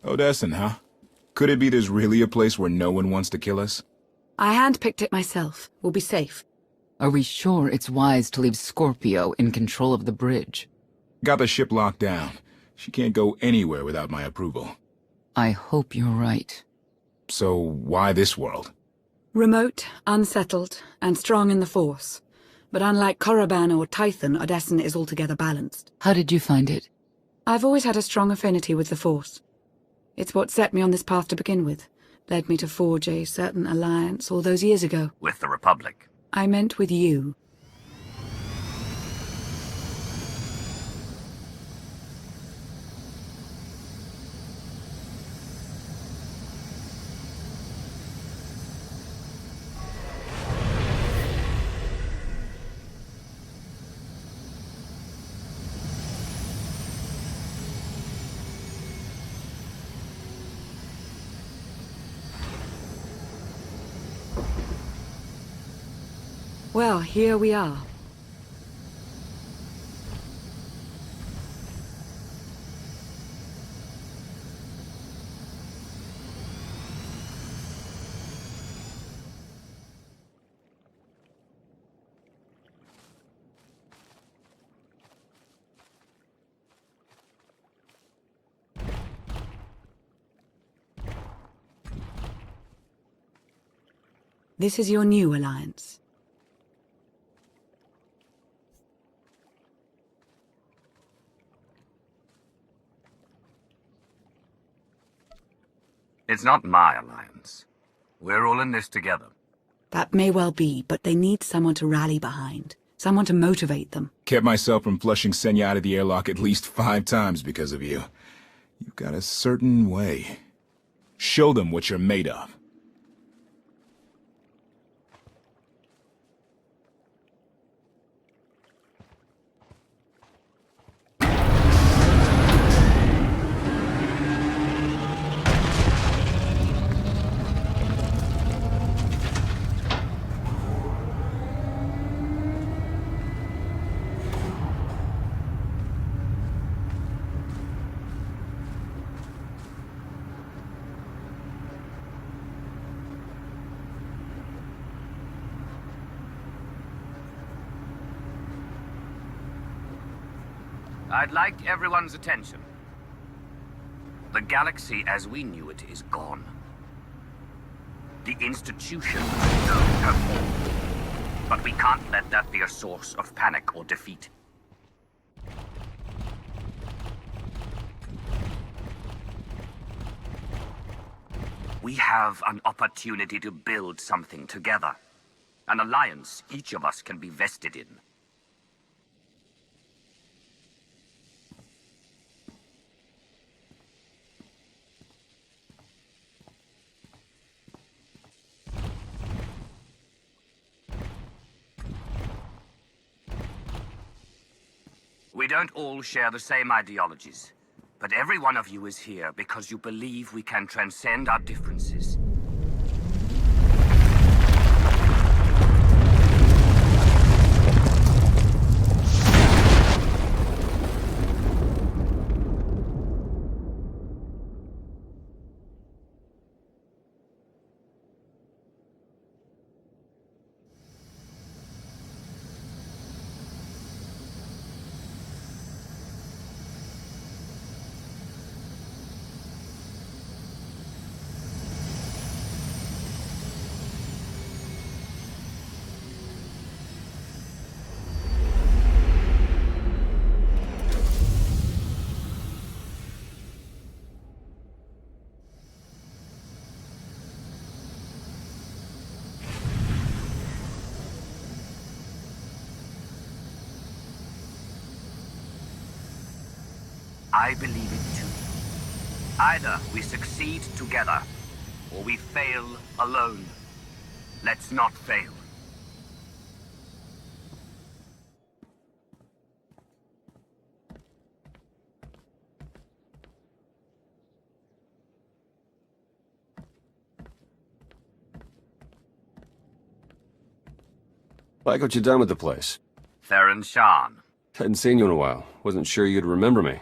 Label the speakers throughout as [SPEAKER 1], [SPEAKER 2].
[SPEAKER 1] Odessen, huh? Could it be there's really a place where no one wants to kill us?
[SPEAKER 2] I handpicked it myself. We'll be safe.
[SPEAKER 3] Are we sure it's wise to leave Scorpio in control of the bridge?
[SPEAKER 1] Got the ship locked down. She can't go anywhere without my approval.
[SPEAKER 3] I hope you're right.
[SPEAKER 1] So why this world?
[SPEAKER 2] Remote, unsettled, and strong in the Force. But unlike Korriban or Tython, Odessen is altogether balanced.
[SPEAKER 3] How did you find it?
[SPEAKER 2] I've always had a strong affinity with the Force. It's what set me on this path to begin with. Led me to forge a certain alliance all those years ago.
[SPEAKER 4] With the Republic?
[SPEAKER 2] I meant with you. Well, here we are. This is your new alliance.
[SPEAKER 4] It's not my alliance. We're all in this together.
[SPEAKER 2] That may well be, but they need someone to rally behind. Someone to motivate them.
[SPEAKER 1] Kept myself from flushing Senya out of the airlock at least 5 times because of you. You've got a certain way. Show them what you're made of.
[SPEAKER 4] I'd like everyone's attention. The galaxy as we knew it is gone. The institution have fallen. But we can't let that be a source of panic or defeat. We have an opportunity to build something together. An alliance each of us can be vested in. We don't all share the same ideologies, but every one of you is here because you believe we can transcend our differences. I believe it too. Either we succeed together, or we fail alone. Let's not fail.
[SPEAKER 5] Like what you done with the place.
[SPEAKER 4] Theron Shan.
[SPEAKER 5] Hadn't seen you in a while. Wasn't sure you'd remember me.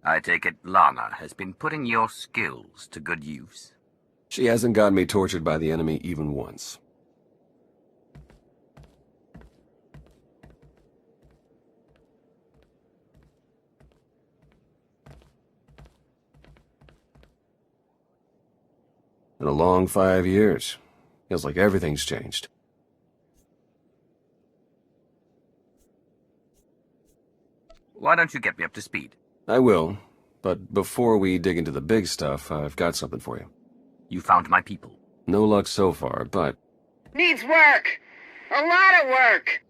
[SPEAKER 4] I take it Lana has been putting your skills to good use.
[SPEAKER 5] She hasn't gotten me tortured by the enemy even once. In a long 5 years. Feels like everything's changed.
[SPEAKER 4] Why don't you get me up to speed?
[SPEAKER 5] I will, but before we dig into the big stuff, I've got something for you.
[SPEAKER 4] You found my people.
[SPEAKER 5] No luck so far, but...
[SPEAKER 6] Needs work! A lot of work!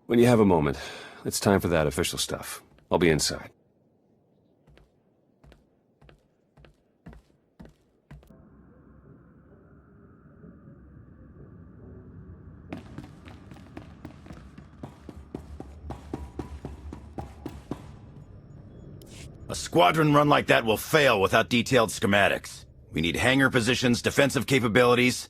[SPEAKER 5] When you have a moment, it's time for that official stuff. I'll be inside.
[SPEAKER 7] A squadron run like that will fail without detailed schematics. We need hangar positions, defensive capabilities.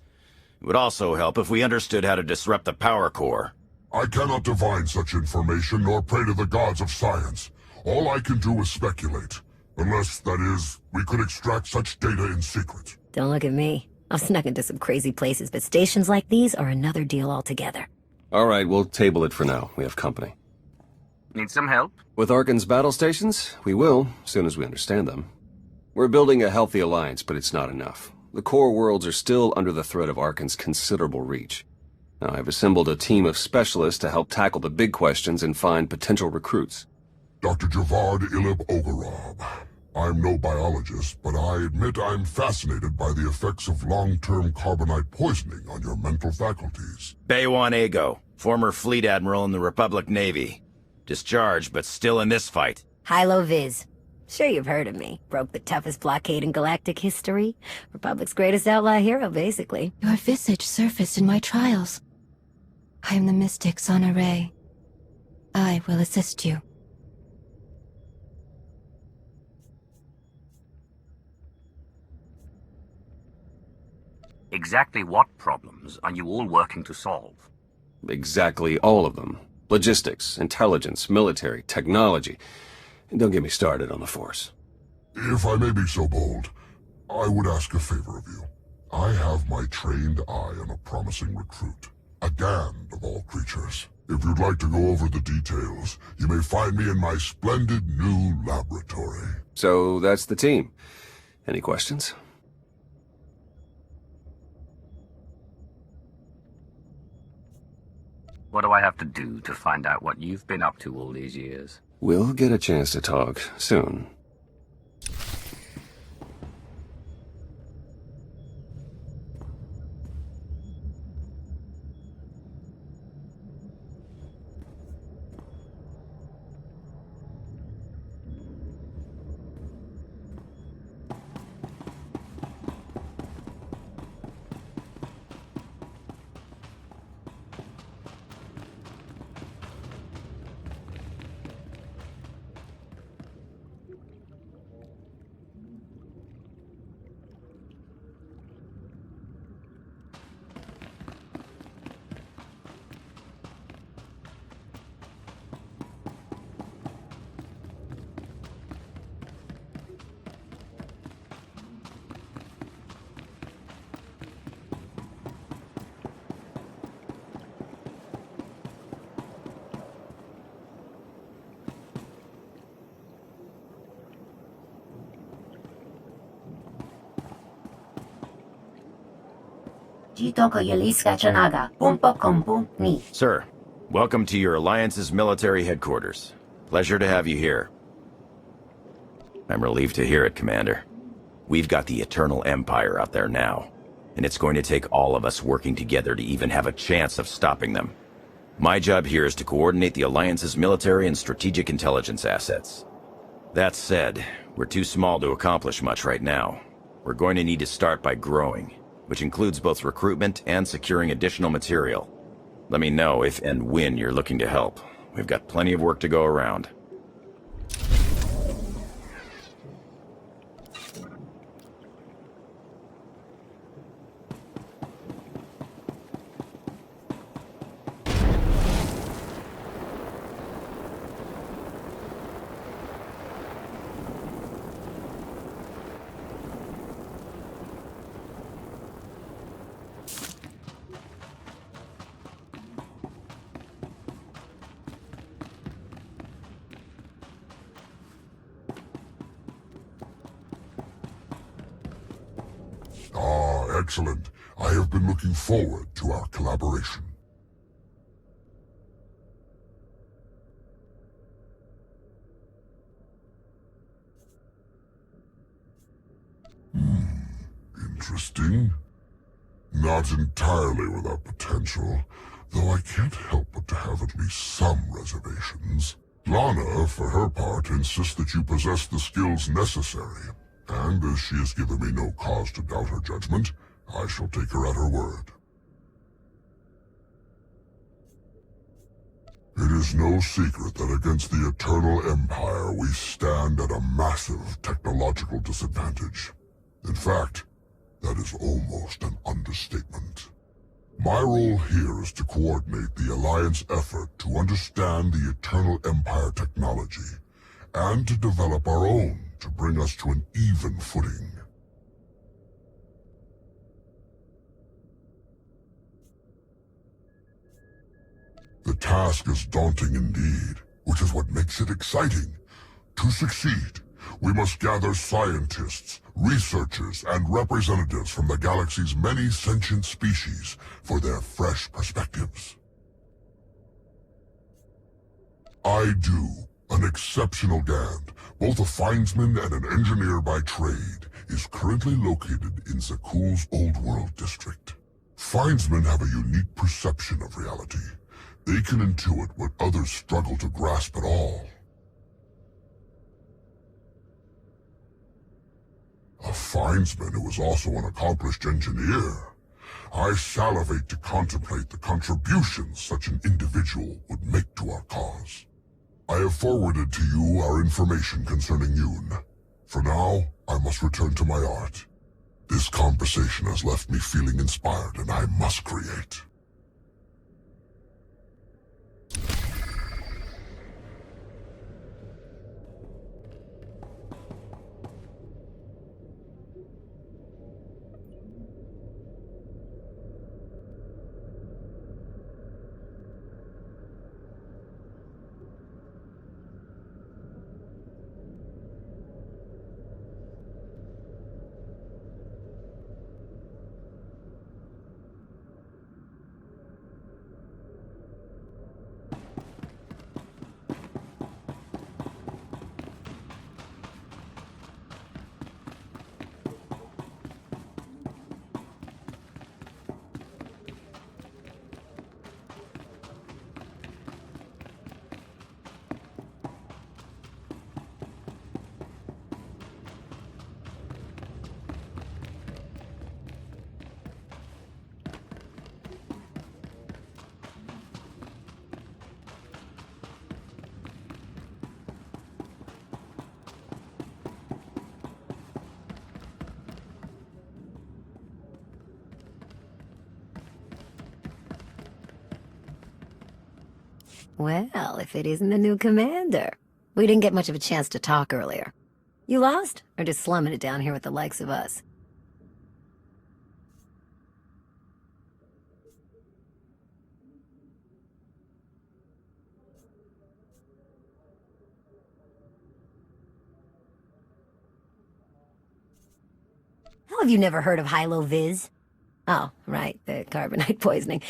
[SPEAKER 7] It would also help if we understood how to disrupt the power core.
[SPEAKER 8] I cannot divine such information nor pray to the gods of science. All I can do is speculate. Unless, that is, we could extract such data in secret.
[SPEAKER 9] Don't look at me. I've snuck into some crazy places, but stations like these are another deal altogether.
[SPEAKER 5] Alright, we'll table it for now. We have company.
[SPEAKER 4] Need some help?
[SPEAKER 5] With Arkan's battle stations? We will, as soon as we understand them. We're building a healthy alliance, but it's not enough. The core worlds are still under the threat of Arkan's considerable reach. Now, I've assembled a team of specialists to help tackle the big questions and find potential recruits.
[SPEAKER 8] Dr. Oggurobb. I'm no biologist, but I admit I'm fascinated by the effects of long-term carbonite poisoning on your mental faculties.
[SPEAKER 7] Bey'wan Aygo, former fleet admiral in the Republic Navy. Discharged, but still in this fight.
[SPEAKER 9] Hylo Visz. Sure you've heard of me. Broke the toughest blockade in galactic history. Republic's greatest outlaw hero, basically.
[SPEAKER 10] Your visage surfaced in my trials. I am the mystic Sana-Rae. I will assist you.
[SPEAKER 4] Exactly what problems are you all working to solve?
[SPEAKER 5] Exactly all of them. Logistics, intelligence, military, technology. And don't get me started on the Force.
[SPEAKER 8] If I may be so bold, I would ask a favor of you. I have my trained eye on a promising recruit. A Gand of all creatures. If you'd like to go over the details, you may find me in my splendid new laboratory.
[SPEAKER 5] So that's the team. Any questions?
[SPEAKER 4] What do I have to do to find out what you've been up to all these years?
[SPEAKER 5] We'll get a chance to talk soon.
[SPEAKER 7] Sir, welcome to your Alliance's military headquarters. Pleasure to have you here. I'm relieved to hear it, Commander. We've got the Eternal Empire out there now, and it's going to take all of us working together to even have a chance of stopping them. My job here is to coordinate the Alliance's military and strategic intelligence assets. That said, we're too small to accomplish much right now. We're going to need to start by growing, which includes both recruitment and securing additional material. Let me know if and when you're looking to help. We've got plenty of work to go around.
[SPEAKER 8] Excellent. I have been looking forward to our collaboration. Interesting. Not entirely without potential, though I can't help but to have at least some reservations. Lana, for her part, insists that you possess the skills necessary, and as she has given me no cause to doubt her judgment, I shall take her at her word. It is no secret that against the Eternal Empire we stand at a massive technological disadvantage. In fact, that is almost an understatement. My role here is to coordinate the Alliance effort to understand the Eternal Empire technology, and to develop our own to bring us to an even footing. The task is daunting indeed, which is what makes it exciting. To succeed, we must gather scientists, researchers, and representatives from the galaxy's many sentient species for their fresh perspectives. Aygo, an exceptional Gand, both a findsman and an engineer by trade, is currently located in Zakuul's Old World district. Findsmen have a unique perception of reality. They can intuit what others struggle to grasp at all. A findsman who is also an accomplished engineer. I salivate to contemplate the contributions such an individual would make to our cause. I have forwarded to you our information concerning Yuun. For now, I must return to my art. This conversation has left me feeling inspired, and I must create.
[SPEAKER 9] Well, if it isn't the new commander. We didn't get much of a chance to talk earlier. You lost? Or just slumming it down here with the likes of us? How have you never heard of Hylo Visz? Oh, right, the carbonite poisoning.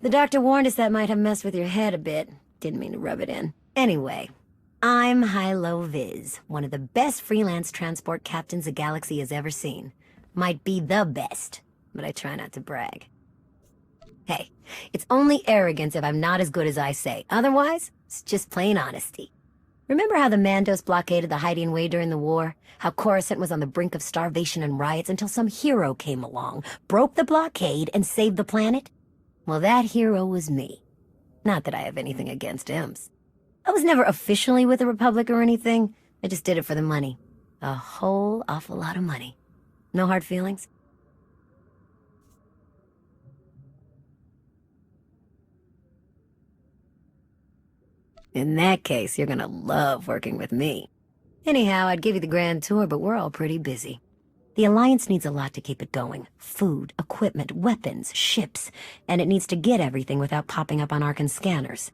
[SPEAKER 9] The doctor warned us that might have messed with your head a bit. Didn't mean to rub it in. Anyway, I'm Hylo Visz, one of the best freelance transport captains the galaxy has ever seen. Might be the best, but I try not to brag. Hey, it's only arrogance if I'm not as good as I say. Otherwise, it's just plain honesty. Remember how the Mandos blockaded the hiding way during the war? How Coruscant was on the brink of starvation and riots until some hero came along, broke the blockade, and saved the planet? Well, that hero was me. Not that I have anything against imps. I was never officially with the Republic or anything. I just did it for the money. A whole awful lot of money. No hard feelings? In that case, you're gonna love working with me. Anyhow, I'd give you the grand tour, but we're all pretty busy. The Alliance needs a lot to keep it going. Food, equipment, weapons, ships, and it needs to get everything without popping up on Arkan scanners.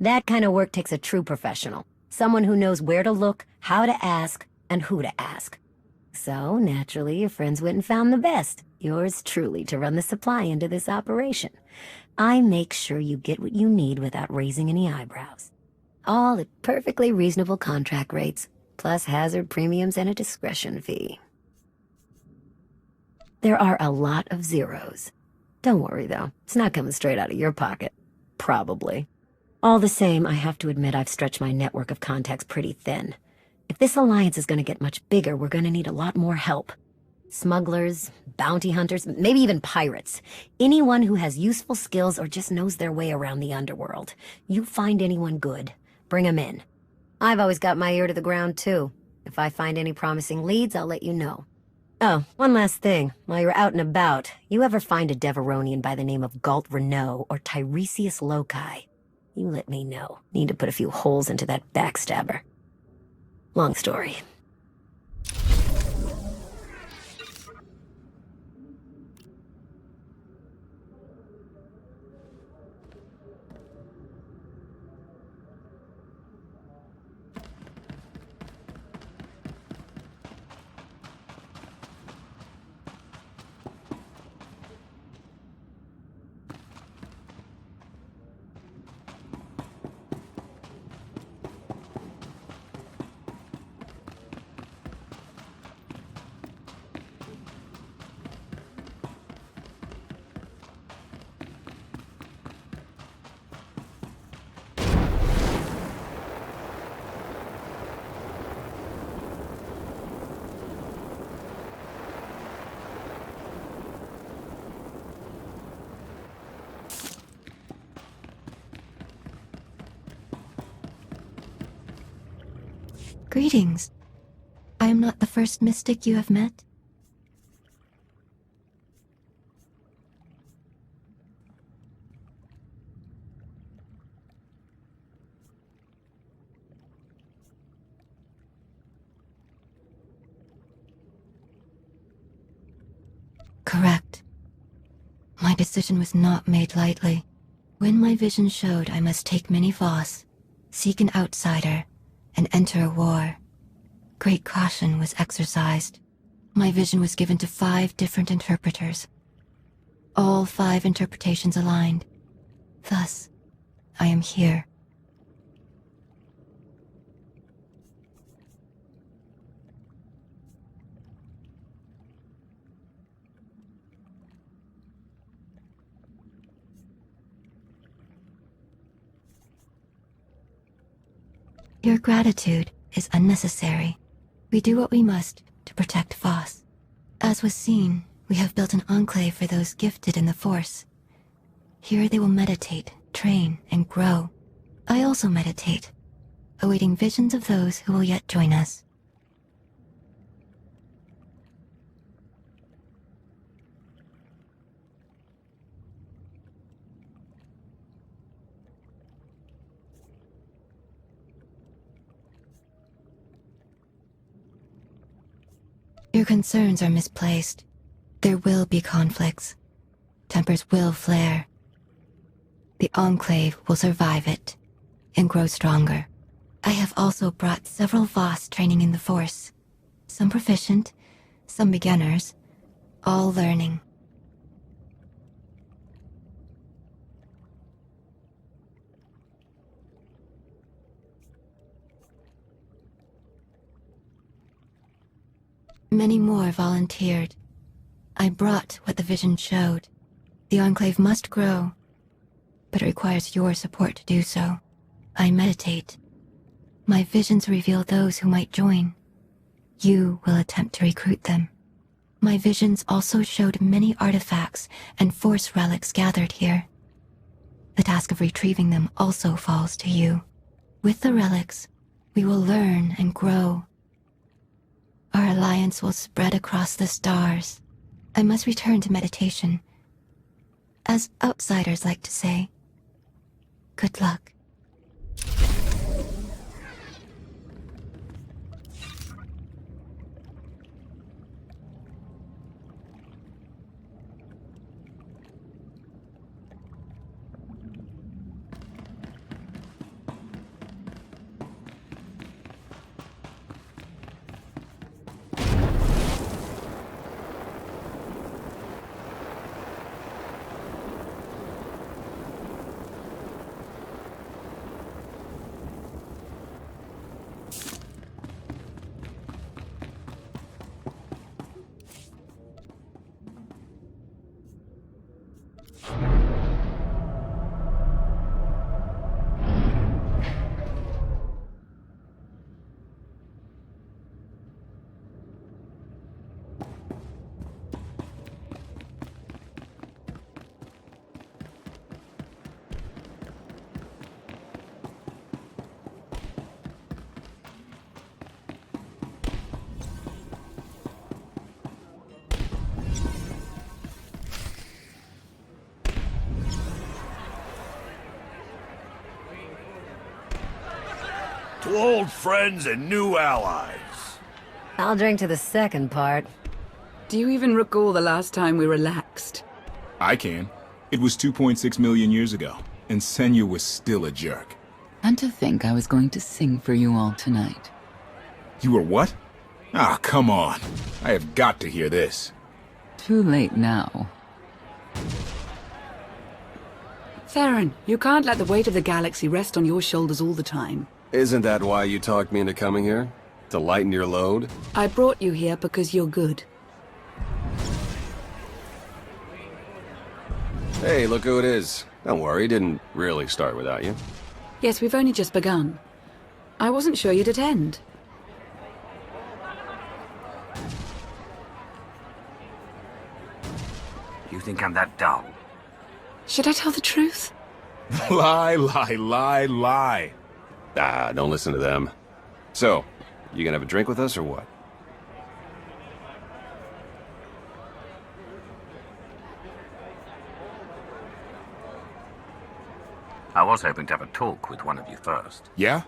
[SPEAKER 9] That kind of work takes a true professional. Someone who knows where to look, how to ask, and who to ask. So, naturally, your friends went and found the best. Yours truly to run the supply into this operation. I make sure you get what you need without raising any eyebrows. All at perfectly reasonable contract rates, plus hazard premiums and a discretion fee. There are a lot of zeros. Don't worry, though. It's not coming straight out of your pocket. Probably. All the same, I have to admit I've stretched my network of contacts pretty thin. If this alliance is going to get much bigger, we're going to need a lot more help. Smugglers, bounty hunters, maybe even pirates. Anyone who has useful skills or just knows their way around the underworld. You find anyone good, bring them in. I've always got my ear to the ground, too. If I find any promising leads, I'll let you know. Oh, one last thing. While you're out and about, you ever find a Deveronian by the name of Galt Renault or Tiresias Loci? You let me know. Need to put a few holes into that backstabber. Long story.
[SPEAKER 10] Greetings. I am not the first mystic you have met. Correct. My decision was not made lightly. When my vision showed I must take many Visz, seek an outsider, and enter a war, great caution was exercised. My vision was given to 5 different interpreters. All 5 interpretations aligned. Thus, I am here. Your gratitude is unnecessary. We do what we must to protect Visz. As was seen, we have built an enclave for those gifted in the Force. Here they will meditate, train, and grow. I also meditate, awaiting visions of those who will yet join us. Your concerns are misplaced. There will be conflicts. Tempers will flare. The Enclave will survive it and grow stronger. I have also brought several Visz training in the Force. Some proficient, some beginners, all learning. Many more volunteered. I brought what the vision showed. The Enclave must grow, but it requires your support to do so. I meditate. My visions reveal those who might join. You will attempt to recruit them. My visions also showed many artifacts and Force relics gathered here. The task of retrieving them also falls to you. With the relics, we will learn and grow. Our alliance will spread across the stars. I must return to meditation. As outsiders like to say, good luck.
[SPEAKER 7] To old friends and new allies.
[SPEAKER 9] I'll drink to the second part.
[SPEAKER 2] Do you even recall the last time we relaxed?
[SPEAKER 1] I can. It was 2.6 million years ago, and Senya was still a jerk.
[SPEAKER 3] And to think I was going to sing for you all tonight.
[SPEAKER 1] You were what? Ah, come on. I have got to hear this.
[SPEAKER 3] Too late now.
[SPEAKER 2] Theron, you can't let the weight of the galaxy rest on your shoulders all the time.
[SPEAKER 5] Isn't that why you talked me into coming here? To lighten your load?
[SPEAKER 2] I brought you here because you're good.
[SPEAKER 5] Hey, look who it is. Don't worry, didn't really start without you.
[SPEAKER 2] Yes, we've only just begun. I wasn't sure you'd attend.
[SPEAKER 4] You think I'm that dull?
[SPEAKER 2] Should I tell the truth?
[SPEAKER 1] Lie, lie, lie, lie.
[SPEAKER 5] Ah, don't listen to them. So, you gonna have a drink with us or what?
[SPEAKER 4] I was hoping to have a talk with one of you first.
[SPEAKER 1] Yeah?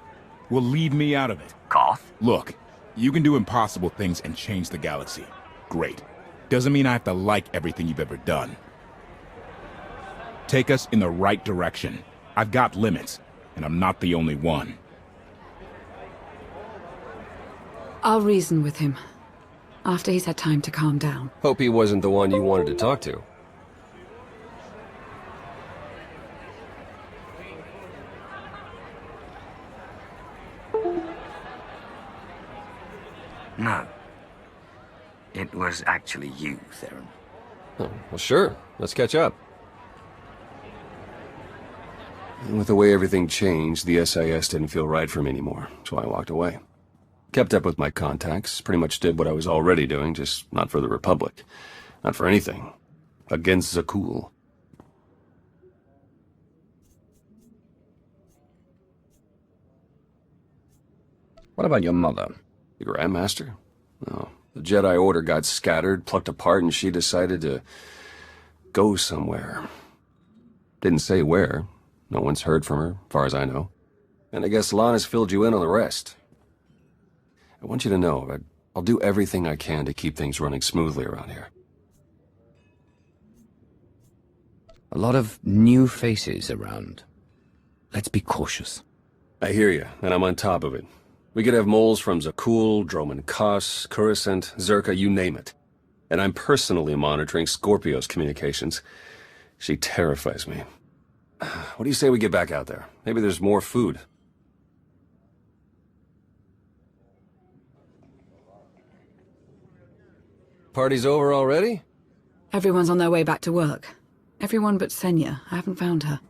[SPEAKER 1] Well, leave me out of it.
[SPEAKER 4] Koth?
[SPEAKER 1] Look, you can do impossible things and change the galaxy. Great. Doesn't mean I have to like everything you've ever done. Take us in the right direction. I've got limits, and I'm not the only one.
[SPEAKER 2] I'll reason with him. After he's had time to calm down.
[SPEAKER 5] Hope he wasn't the one you wanted to talk to.
[SPEAKER 4] No. It was actually you, Theron.
[SPEAKER 5] Oh, well, sure. Let's catch up. With the way everything changed, the SIS didn't feel right for me anymore, so I walked away. Kept up with my contacts, pretty much did what I was already doing, just not for the Republic. Not for anything. Against Zakul.
[SPEAKER 11] What about your mother?
[SPEAKER 5] The Grandmaster? No. The Jedi Order got scattered, plucked apart, and she decided to go somewhere. Didn't say where. No one's heard from her, far as I know. And I guess Lana's filled you in on the rest. I want you to know that I'll do everything I can to keep things running smoothly around here.
[SPEAKER 11] A lot of new faces around. Let's be cautious.
[SPEAKER 5] I hear you, and I'm on top of it. We could have moles from Zakul, Droman Kos, Coruscant, Zerka, you name it. And I'm personally monitoring Scorpio's communications. She terrifies me. What do you say we get back out there? Maybe there's more food. Party's over already?
[SPEAKER 2] Everyone's on their way back to work. Everyone but Senya. I haven't found her.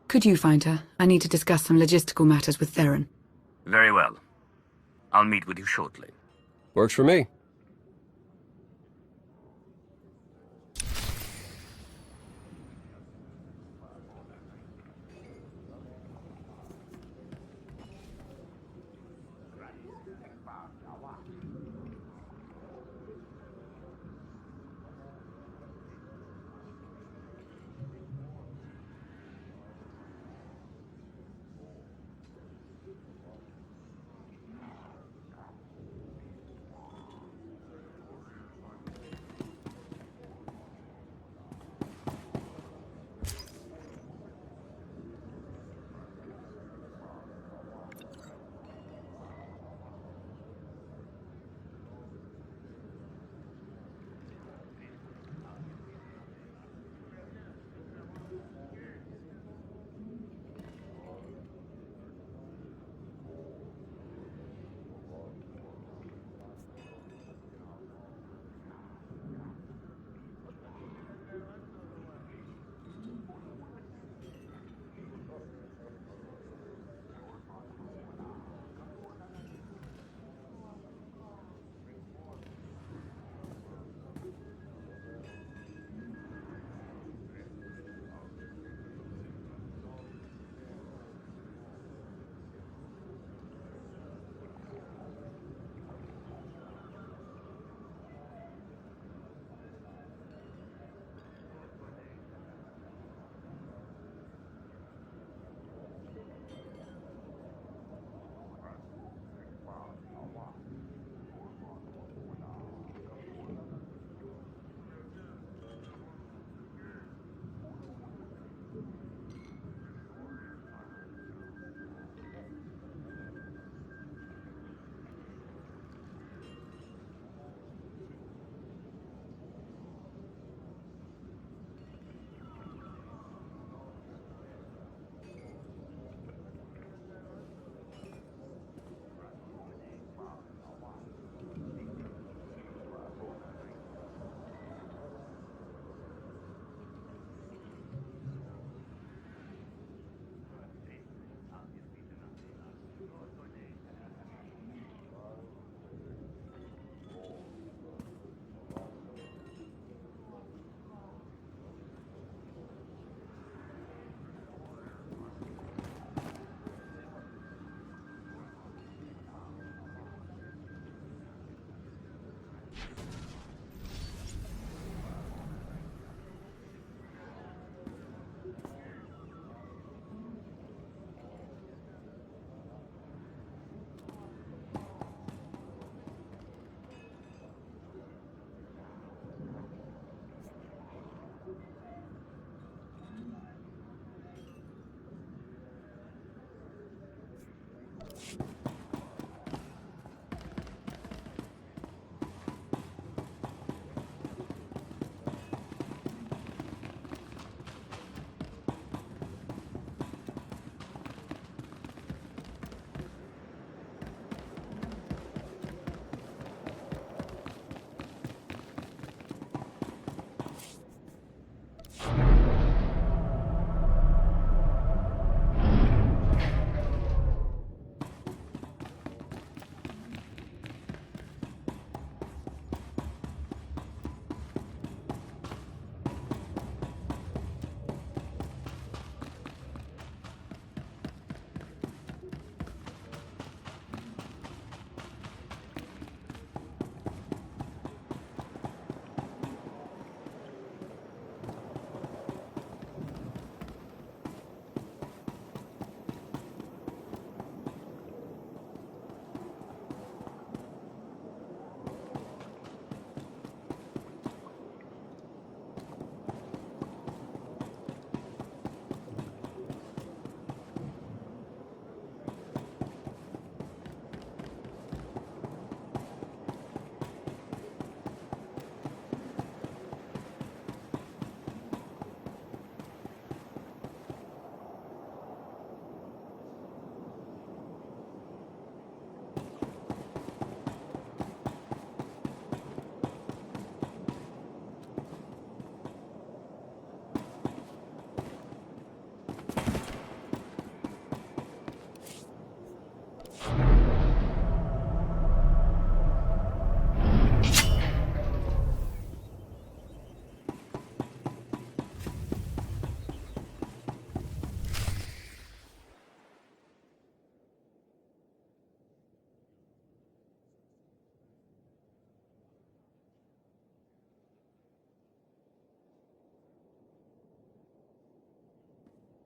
[SPEAKER 2] Could you find her? I need to discuss some logistical matters with Theron.
[SPEAKER 4] Very well. I'll meet with you shortly.
[SPEAKER 5] Works for me.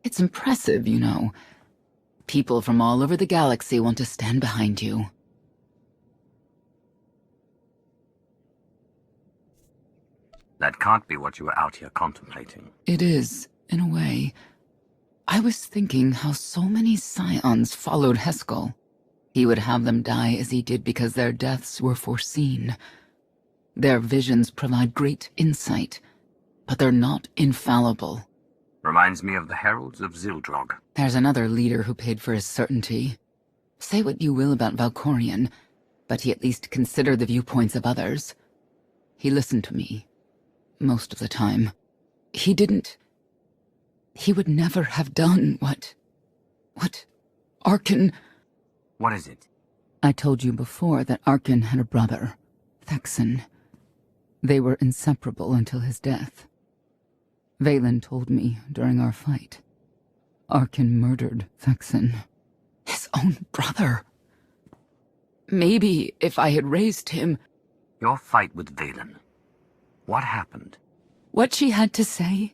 [SPEAKER 3] It's impressive, you know. People from all over the galaxy want to stand behind you.
[SPEAKER 4] That can't be what you were out here contemplating.
[SPEAKER 3] It is, in a way. I was thinking how so many Scions followed Heskel. He would have them die as he did because their deaths were foreseen. Their visions provide great insight, but they're not infallible.
[SPEAKER 4] Reminds me of the Heralds of Zildrog.
[SPEAKER 3] There's another leader who paid for his certainty. Say what you will about Valkorion, but he at least considered the viewpoints of others. He listened to me. Most of the time. He would never have done what Arkan...
[SPEAKER 4] What is it?
[SPEAKER 3] I told you before that Arkan had a brother, Thexan. They were inseparable until his death. Vaylin told me during our fight. Arkan murdered Thexan. His own brother. Maybe if I had raised him...
[SPEAKER 4] Your fight with Vaylin. What happened?
[SPEAKER 3] What she had to say,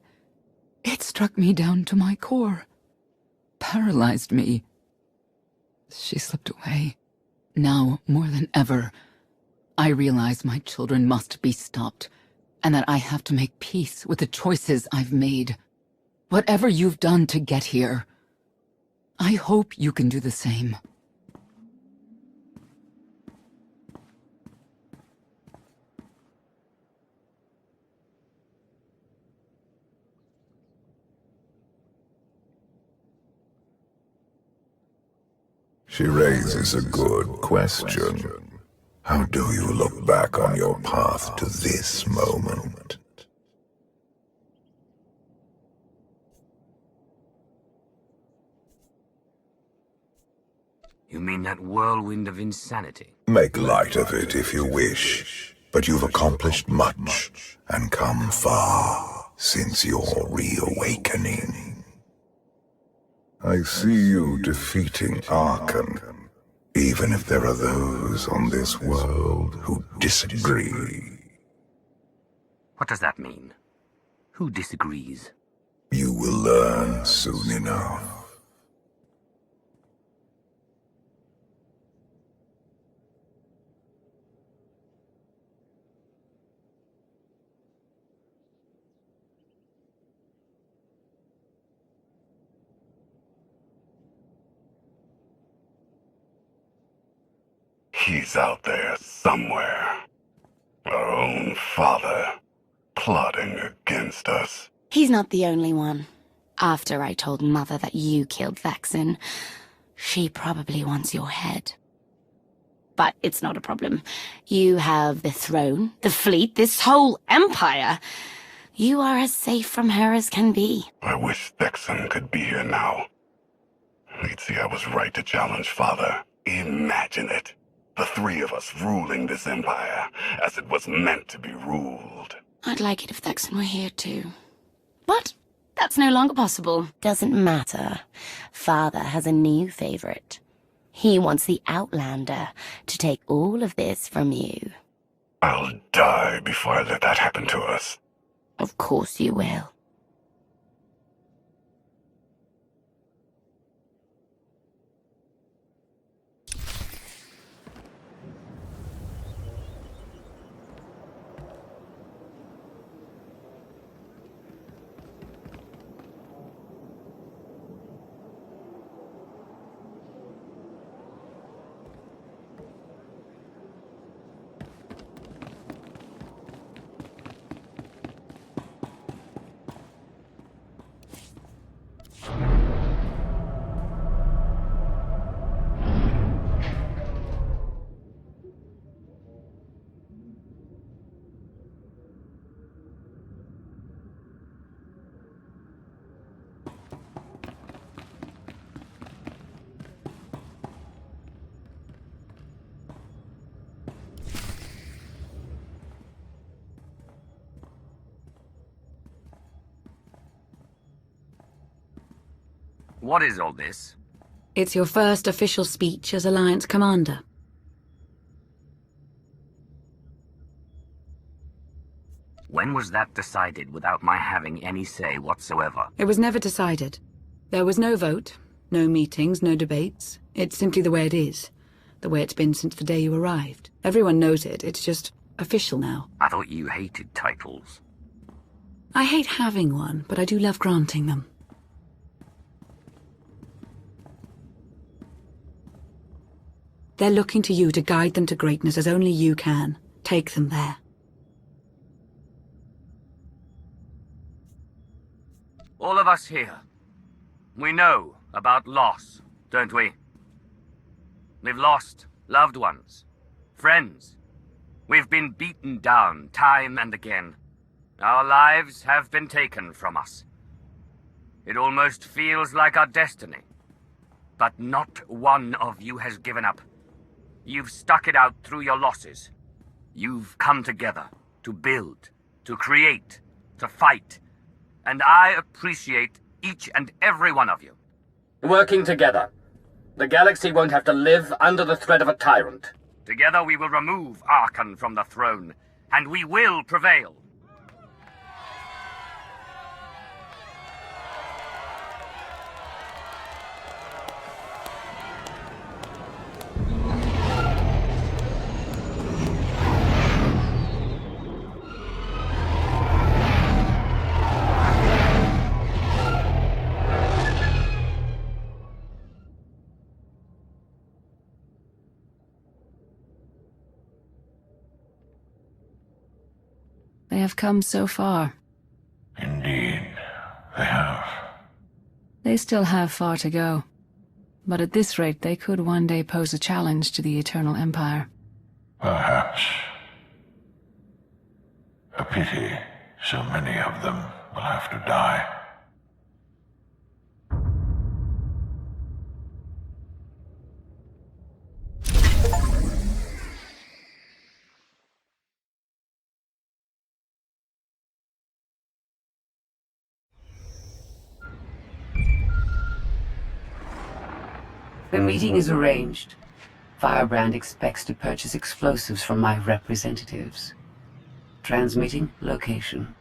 [SPEAKER 3] it struck me down to my core. Paralyzed me. She slipped away. Now, more than ever, I realize my children must be stopped, and that I have to make peace with the choices I've made. Whatever you've done to get here, I hope you can do the same.
[SPEAKER 12] She raises a good question. How do you look back on your path to this moment?
[SPEAKER 4] You mean that whirlwind of insanity?
[SPEAKER 12] Make light of it if you wish, but you've accomplished much and come far since your reawakening. I see you defeating Arkan, even if there are those on this world who disagree.
[SPEAKER 4] What does that mean? Who disagrees?
[SPEAKER 12] You will learn soon enough.
[SPEAKER 13] He's out there somewhere. Our own father, plotting against us.
[SPEAKER 14] He's not the only one. After I told Mother that you killed Thexan, she probably wants your head. But it's not a problem. You have the throne, the fleet, this whole empire. You are as safe from her as can be.
[SPEAKER 13] I wish Thexan could be here now. He'd see I was right to challenge Father. Imagine it. The three of us ruling this empire as it was meant to be ruled.
[SPEAKER 14] I'd like it if Thexan were here too. But that's no longer possible.
[SPEAKER 9] Doesn't matter. Father has a new favorite. He wants the Outlander to take all of this from you.
[SPEAKER 13] I'll die before I let that happen to us.
[SPEAKER 9] Of course you will.
[SPEAKER 4] What is all this?
[SPEAKER 2] It's your first official speech as Alliance Commander.
[SPEAKER 4] When was that decided without my having any say whatsoever?
[SPEAKER 2] It was never decided. There was no vote, no meetings, no debates. It's simply the way it is. The way it's been since the day you arrived. Everyone knows it. It's just official now.
[SPEAKER 4] I thought you hated titles.
[SPEAKER 2] I hate having one, but I do love granting them. They're looking to you to guide them to greatness as only you can. Take them there.
[SPEAKER 4] All of us here, we know about loss, don't we? We've lost loved ones, friends. We've been beaten down time and again. Our lives have been taken from us. It almost feels like our destiny. But not one of you has given up. You've stuck it out through your losses. You've come together to build, to create, to fight. And I appreciate each and every one of you.
[SPEAKER 15] Working together, the galaxy won't have to live under the threat of a tyrant.
[SPEAKER 4] Together we will remove Archon from the throne, and we will prevail.
[SPEAKER 2] They have come so far.
[SPEAKER 16] Indeed, they have.
[SPEAKER 2] They still have far to go. But at this rate, they could one day pose a challenge to the Eternal Empire.
[SPEAKER 16] Perhaps. A pity so many of them will have to die.
[SPEAKER 17] The meeting is arranged. Firebrand expects to purchase explosives from my representatives. Transmitting location.